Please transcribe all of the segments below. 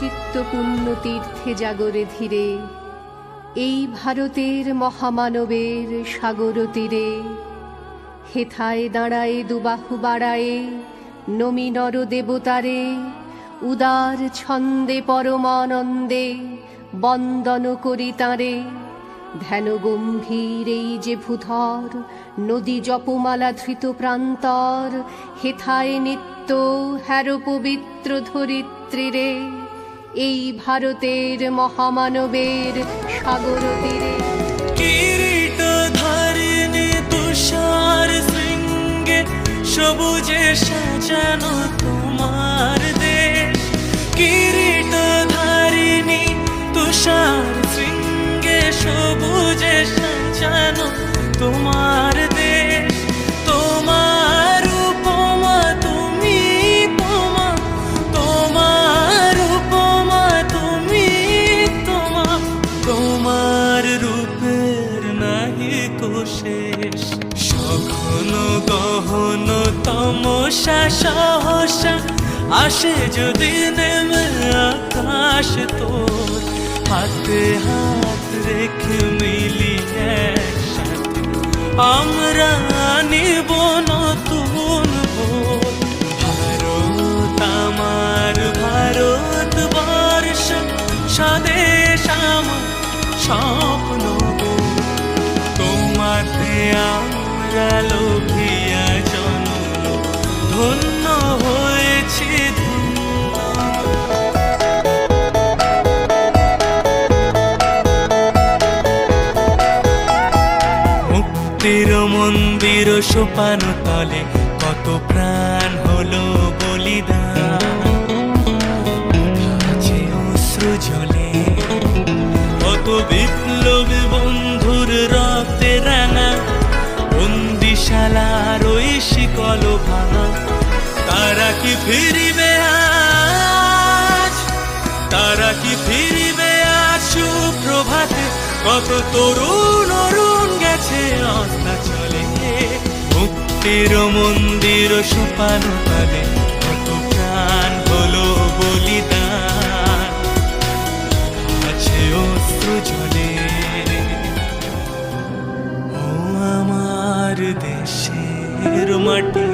চিত্ত পুণ্য তীর্থে জাগরে ধীরে, এই ভারতের মহামানবের সাগর তীরে। হেথায় দাঁড়ায়ে দুবাহু বাড়ায়ে নমি নর দেবতারে, উদার ছন্দে পরমানন্দে বন্দন করি তাঁরে। ধ্যান গম্ভীর এই যে ভূধর, নদী জপমালা ধৃত প্রান্তর। হেথায় নিত্য হ্যার পবিত্র ধরিত্রীরে, এই ভারতের মহামানবের সাগর তীরে। কিরীট ধারিণী তুষার শৃঙ্গে, সবুজে সাজানো তোমার দেশ। কিরীট ধারিণী তুষার শৃঙ্গে, সবুজে সাজানো তোমার দেশ। তোমার উপমা তুমি, তোমার উপমা তুমি, তোমার রূপের নাহি কো শেষ। সঘন গহন তমসা সহসা আসে যদি নেমে আকাশ তোর। হাতে হাত রেখে মিলি একসাথে আমরা নিব নতুন ভোর। ভারত আমার ভারতবর্ষ, স্বদেশ আমার স্বপ্ন গো। তোমাতে আমরা লোভিয়া জন্ম, ধন্য হয়েছি ধন্য। মুক্তির মন্দির সোপান তলে কত প্রাণ হলো বলিদান। আছে অশ্রু জলে কত বিপ্লবী বন্ধুর রক্তে রাঙা। বন্দিশালার ওই শিকল ভাঙা, তারা কি ফিরিবে আজ? তারা কি ফিরিবে আজ সুপ্রভাতে? কত তরুণ অরুণ গেছে অস্তাচলে। মুক্তির মন্দির সোপান তলে কত প্রাণ হলো বলিদান। আছে অশ্রু জলে। ও আমার দেশের মাটি,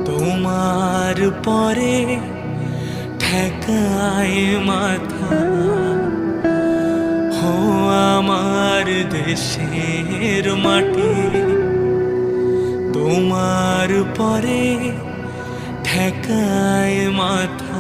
তোমার পরে ঠেকায় মাথা। ও আমার দেশের মাটি, তোমার পরে ঠেকায় মাথা।